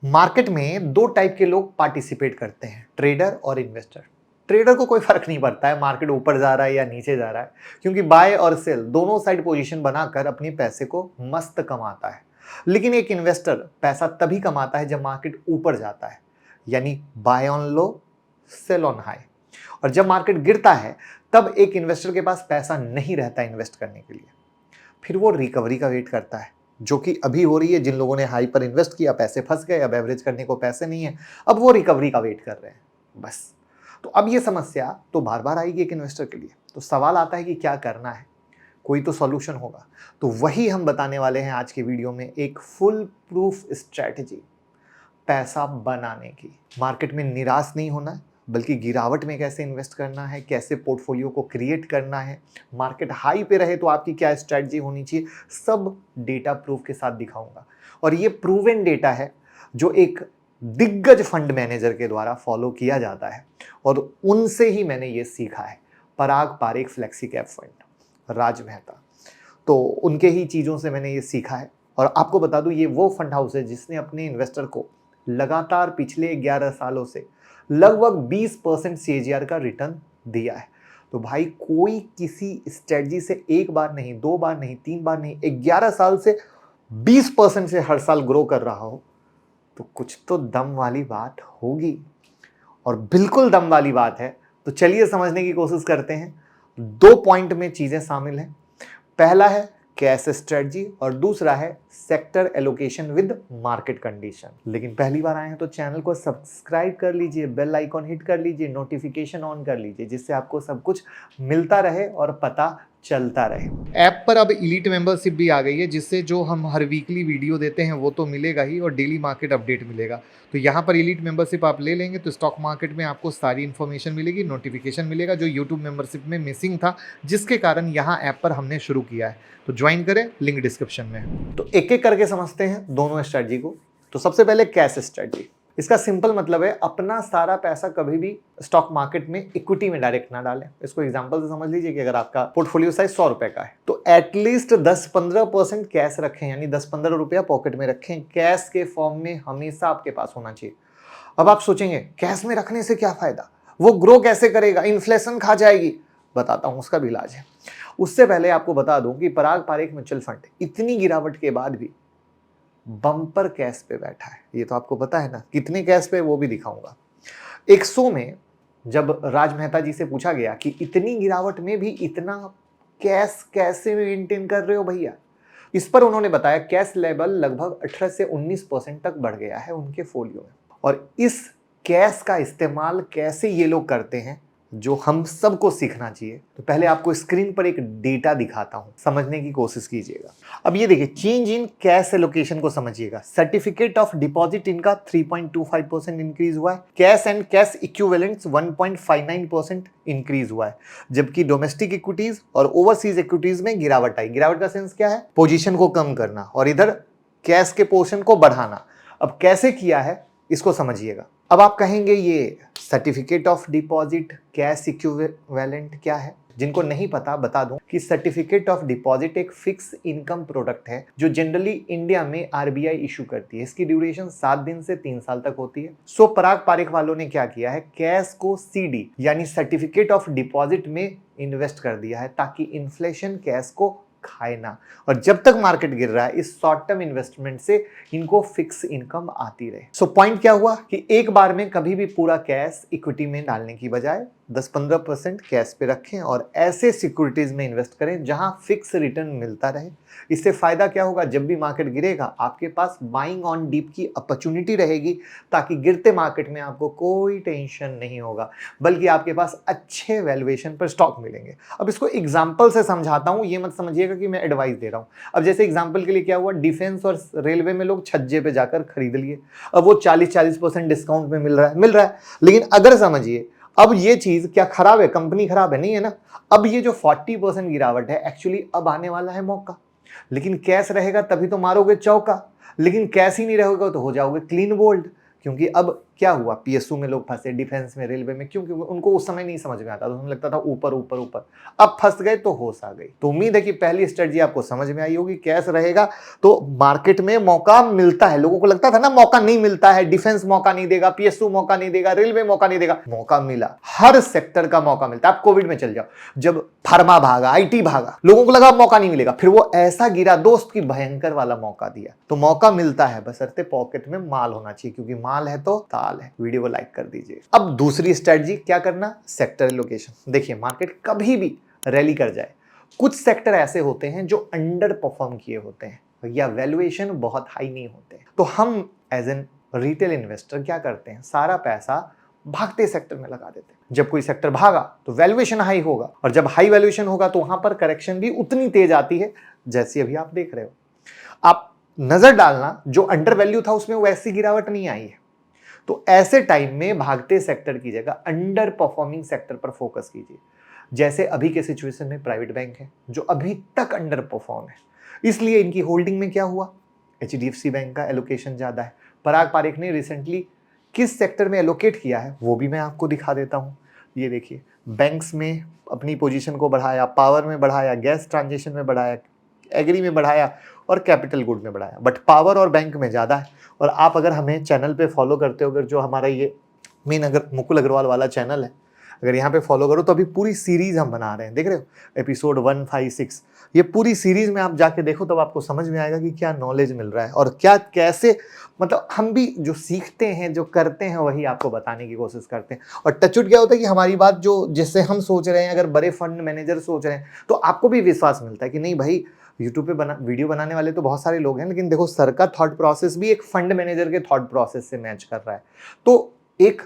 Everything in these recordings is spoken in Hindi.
मार्केट में दो टाइप के लोग पार्टिसिपेट करते हैं, ट्रेडर और इन्वेस्टर। ट्रेडर को कोई फर्क नहीं पड़ता है मार्केट ऊपर जा रहा है या नीचे जा रहा है, क्योंकि बाय और सेल दोनों साइड पोजीशन बनाकर अपने पैसे को मस्त कमाता है। लेकिन एक इन्वेस्टर पैसा तभी कमाता है जब मार्केट ऊपर जाता है, यानी buy on low sell on high. और जब मार्केट गिरता है तब एक इन्वेस्टर के पास पैसा नहीं रहता इन्वेस्ट करने के लिए। फिर वो रिकवरी का वेट करता है, जो कि अभी हो रही है। जिन लोगों ने हाई पर इन्वेस्ट किया, पैसे फंस गए, अब एवरेज करने को पैसे नहीं है, अब वो रिकवरी का वेट कर रहे हैं बस। तो अब ये समस्या तो बार बार आएगी एक इन्वेस्टर के लिए। तो सवाल आता है कि क्या करना है, कोई तो सॉल्यूशन होगा। तो वही हम बताने वाले हैं आज की वीडियो में, एक फुल प्रूफ स्ट्रैटेजी पैसा बनाने की। मार्केट में निराश नहीं होना है, बल्कि गिरावट में कैसे इन्वेस्ट करना है, कैसे पोर्टफोलियो को क्रिएट करना है, मार्केट हाई पे रहे तो आपकी क्या स्ट्रैटेजी होनी चाहिए, सब डेटा प्रूफ के साथ दिखाऊंगा। और ये प्रूवन डेटा है जो एक दिग्गज फंड मैनेजर के द्वारा फॉलो किया जाता है, और उनसे ही मैंने ये सीखा है। पराग पारेख फ्लेक्सी कैप फंड, राज मेहता, तो उनके ही चीज़ों से मैंने ये सीखा है। और आपको बता दूं, ये वो फंड हाउस है जिसने अपने इन्वेस्टर को लगातार पिछले 11 सालों से लगभग 20% CAGR का रिटर्न दिया है। तो भाई, कोई किसी स्ट्रेटजी से एक बार नहीं, दो बार नहीं, तीन बार नहीं, 11 साल से 20% से हर साल ग्रो कर रहा हो, तो कुछ तो दम वाली बात होगी। और बिल्कुल दम वाली बात है। तो चलिए समझने की कोशिश करते हैं। दो पॉइंट में चीजें शामिल हैं। पहला है कैश स्ट्रेटजी और दूसरा है sector allocation with market condition. लेकिन पहली बार आए हैं तो चैनल को सब्सक्राइब कर लीजिए, बेल आइकॉन हिट कर लीजिए, नोटिफिकेशन ऑन कर लीजिए, जिससे आपको सब कुछ मिलता रहे और पता चलता रहे। ऐप पर अब इलीट मेंबरशिप भी आ गई है, जिससे जो हम हर वीकली वीडियो देते हैं वो तो मिलेगा ही, और डेली मार्केट अपडेट मिलेगा। तो यहाँ पर इलीट मेंबरशिप आप ले लेंगे तो स्टॉक मार्केट में आपको सारी इन्फॉर्मेशन मिलेगी, नोटिफिकेशन मिलेगा, जो यूट्यूब मेंबरशिप में मिसिंग था, जिसके कारण यहाँ ऐप पर हमने शुरू किया है। तो ज्वाइन करें, लिंक डिस्क्रिप्शन में है। तो एक एक करके समझते हैं दोनों स्ट्रेटजी को। तो सबसे पहले कैश स्ट्रेटजी। इसका सिंपल मतलब है अपना सारा पैसा कभी भी स्टॉक मार्केट में इक्विटी में डायरेक्ट ना डालें। इसको एग्जांपल से समझ लीजिए कि अगर आपका पोर्टफोलियो साइज 100 रुपए का है तो एटलीस्ट 10-15% कैश रखें, यानी 10-15 रुपया पॉकेट में रखें। कैश के फॉर्म में हमेशा आपके पास होना चाहिए। अब आप सोचेंगे कैश में रखने से क्या फायदा, वो ग्रो कैसे करेगा, इन्फ्लेशन खा जाएगी। बताता हूं, उसका भी इलाज है। उससे पहले आपको बता दूं कि पराग पारेख म्यूचुअल फंड इतनी गिरावट के बाद भी बम्पर कैश पे बैठा है। ये तो आपको पता है ना, कितने कैश पे, वो भी दिखाऊंगा। 100 में जब राज मेहता जी से पूछा गया कि इतनी गिरावट में भी इतना कैश कैसे मेंटेन कर रहे हो भैया, इस पर उन्होंने बताया कैश लेवल लगभग 18 से 19% तक बढ़ गया है उनके फोलियो में। और इस कैश का इस्तेमाल कैसे ये लोग करते हैं, जो हम सबको सीखना चाहिए। तो पहले आपको स्क्रीन पर एक डेटा दिखाता हूं, समझने की कोशिश कीजिएगा। अब ये देखिए, चेंज इन कैश एलोकेशन को समझिएगा। सर्टिफिकेट ऑफ डिपॉजिट इनका 3.25% इंक्रीज हुआ है। Cash and cash equivalents 1.59% increase हुआ है। जबकि डोमेस्टिक इक्विटीज और ओवरसीज इक्विटीज में गिरावट आई। गिरावट का सेंस क्या है, पोजीशन को कम करना, और इधर कैश के पोर्शन को बढ़ाना। अब कैसे किया है इसको समझिएगा। अब आप कहेंगे ये certificate of deposit cash equivalent क्या है। जिनको नहीं पता बता दूं कि सर्टिफिकेट ऑफ डिपॉजिट एक फिक्स इनकम प्रोडक्ट है जो जनरली इंडिया में RBI इशू करती है। इसकी ड्यूरेशन 7 दिन से 3 साल तक होती है। सो पराग पारेख वालों ने क्या किया है, कैश को CD यानी सर्टिफिकेट ऑफ डिपॉजिट में इन्वेस्ट कर दिया है, ताकि इन्फ्लेशन कैश को खाए ना। और जब तक मार्केट गिर रहा है, इस शॉर्ट टर्म इन्वेस्टमेंट से इनको फिक्स इनकम आती रहे। सो पॉइंट क्या हुआ कि एक बार में कभी भी पूरा कैश इक्विटी में डालने की बजाय 10-15% कैश पे रखें और ऐसे सिक्योरिटीज में इन्वेस्ट करें जहां फिक्स रिटर्न मिलता रहे। इससे फायदा क्या होगा, जब भी मार्केट गिरेगा आपके पास बाइंग ऑन डीप की अपॉर्चुनिटी रहेगी, ताकि गिरते मार्केट में आपको कोई टेंशन नहीं होगा, बल्कि आपके पास अच्छे वैल्यूएशन पर स्टॉक मिलेंगे। अब इसको एग्जांपल से समझाता हूं, ये मत समझिएगा कि मैं एडवाइस दे रहा हूं। अब जैसे एग्जांपल के लिए क्या हुआ, डिफेंस और रेलवे में लोग छज्जे पे जाकर खरीद लिए। अब वो 40-40% डिस्काउंट में मिल रहा है। लेकिन अगर समझिए, अब ये चीज क्या खराब है, कंपनी खराब है, नहीं है ना। अब ये जो 40% गिरावट है, एक्चुअली अब आने वाला है मौका। लेकिन कैश रहेगा तभी तो मारोगे चौका, लेकिन कैश ही नहीं रहेगा तो हो जाओगे क्लीन बोल्ड, क्योंकि अब क्या हुआ, पीएसयू में लोग फंसे, डिफेंस में, रेलवे में, क्योंकि उनको उस समय नहीं समझ में आता, तो उन्हें लगता था ऊपर ऊपर ऊपर, अब फंस गए तो होश आ गई। तो उम्मीद है कि पहली स्ट्रेटजी आपको समझ में आई होगी, कैसे रहेगा। तो मार्केट में मौका मिलता है, लोगों को लगता था ना मौका नहीं मिलता है, डिफेंस मौका नहीं देगा, पीएसयू मौका नहीं देगा, रेलवे मौका नहीं देगा, मौका मिला, हर सेक्टर का मौका मिलता है। आप कोविड में चल जाओ, जब फार्मा भागा, आईटी भागा, लोगों को लगा मौका नहीं मिलेगा, फिर वो ऐसा गिरा, दोस्त की भयंकर वाला मौका दिया। तो मौका मिलता है, बशर्ते पॉकेट में माल होना चाहिए, क्योंकि माल है तो ताल है। वीडियो को लाइक कर दीजिए। अब दूसरी स्ट्रेटजी क्या करना, सेक्टर एलोकेशन। देखिए मार्केट कभी भी रैली कर जाए, कुछ सेक्टर ऐसे होते हैं जो अंडर परफॉर्म किए होते हैं या वैल्यूएशन बहुत हाई नहीं होते, तो हम एज एन रिटेल इन्वेस्टर क्या करते हैं, सारा पैसा भागते सेक्टर में लगा देते हैं। जब कोई सेक्टर भागा तो वैल्यूएशन हाई होगा, और जब हाई वैल्यूएशन होगा तो वहां पर करेक्शन भी उतनी तेज आती है जैसी अभी आप देख रहे हो। आप नजर डालना, जो अंडर वैल्यू था उसमें वैसी गिरावट नहीं आई है। तो ऐसे टाइम में भागते सेक्टर की जगह अंडर परफॉर्मिंग सेक्टर पर फोकस कीजिए। जैसे अभी के सिचुएशन में प्राइवेट बैंक है जो अभी तक अंडर परफॉर्म है, इसलिए इनकी होल्डिंग में क्या हुआ, एचडीएफसी बैंक का एलोकेशन ज्यादा है। पराग पारेख ने रिसेंटली किस सेक्टर में एलोकेट किया है वो भी मैं आपको दिखा देता हूं। ये देखिए, बैंक्स में अपनी पोजीशन को बढ़ाया, पावर में बढ़ाया, गैस ट्रांजेक्शन में बढ़ाया, एग्री में बढ़ाया और कैपिटल गुड में बढ़ाया, बट पावर और बैंक में ज़्यादा है। और आप अगर हमें चैनल पे फॉलो करते हो, अगर जो हमारा ये मेन अगर मुकुल अग्रवाल वाला चैनल है, अगर यहाँ पे फॉलो करो तो अभी पूरी सीरीज हम बना रहे हैं, देख रहे हो, एपिसोड 156, ये पूरी सीरीज में आप जाके देखो तब आपको समझ में आएगा कि क्या नॉलेज मिल रहा है और क्या कैसे, मतलब हम भी जो सीखते हैं, जो करते हैं, वही आपको बताने की कोशिश करते हैं। और टचवुड क्या होता है कि हमारी बात जो जिससे हम सोच रहे हैं, अगर बड़े फंड मैनेजर सोच रहे हैं तो आपको भी विश्वास मिलता है कि नहीं भाई, यूट्यूब पे वीडियो बनाने वाले तो बहुत सारे लोग हैं, लेकिन देखो सर का थॉट प्रोसेस भी एक फंड मैनेजर के थॉट प्रोसेस से मैच कर रहा है, तो एक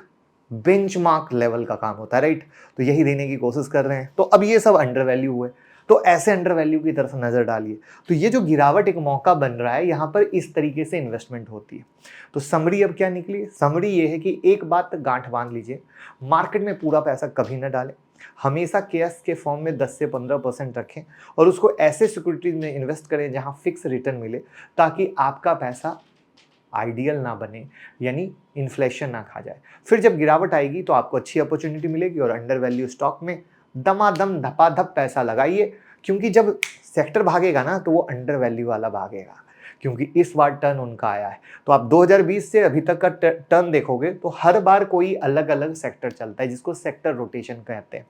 बेंचमार्क लेवल का काम होता है, राइट। तो यही देने की कोशिश कर रहे हैं। तो अब ये सब अंडर वैल्यू हुए, तो ऐसे अंडर वैल्यू की तरफ नजर डालिए। तो ये जो गिरावट एक मौका बन रहा है, यहाँ पर इस तरीके से इन्वेस्टमेंट होती है। तो समरी अब क्या निकली, समरी ये है कि एक बात गांठ बांध लीजिए, मार्केट में पूरा पैसा कभी ना डालें, हमेशा कैश के फॉर्म में 10 से 15% रखें और उसको ऐसे सिक्योरिटीज में इन्वेस्ट करें जहां फिक्स रिटर्न मिले, ताकि आपका पैसा आइडियल ना बने, यानी इन्फ्लेशन ना खा जाए। फिर जब गिरावट आएगी तो आपको अच्छी अपॉर्चुनिटी मिलेगी और अंडर वैल्यू स्टॉक में दमादम धपाधप पैसा लगाइए, क्योंकि जब सेक्टर भागेगा ना तो वो अंडर वैल्यू वाला भागेगा, क्योंकि इस बार टर्न उनका आया है। तो आप 2020 से अभी तक का टर्न देखोगे तो हर बार कोई अलग अलग सेक्टर चलता है, जिसको सेक्टर रोटेशन कहते हैं।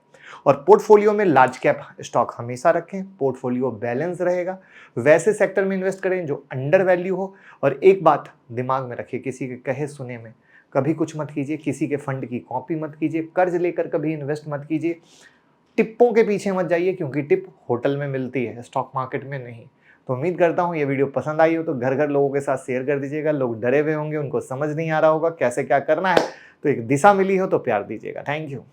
और पोर्टफोलियो में लार्ज कैप स्टॉक हमेशा रखें, पोर्टफोलियो बैलेंस रहेगा, वैसे सेक्टर में इन्वेस्ट करें जो अंडर वैल्यू हो। और एक बात दिमाग में रखिए, किसी के कहे सुने में कभी कुछ मत कीजिए, किसी के फंड की कॉपी मत कीजिए, कर्ज लेकर कभी इन्वेस्ट मत कीजिए, टिप्पों के पीछे मत जाइए, क्योंकि टिप होटल में मिलती है, स्टॉक मार्केट में नहीं। तो उम्मीद करता हूँ ये वीडियो पसंद आई हो तो घर घर लोगों के साथ शेयर कर दीजिएगा। लोग डरे हुए होंगे, उनको समझ नहीं आ रहा होगा कैसे क्या करना है, तो एक दिशा मिली हो तो प्यार दीजिएगा। Thank you.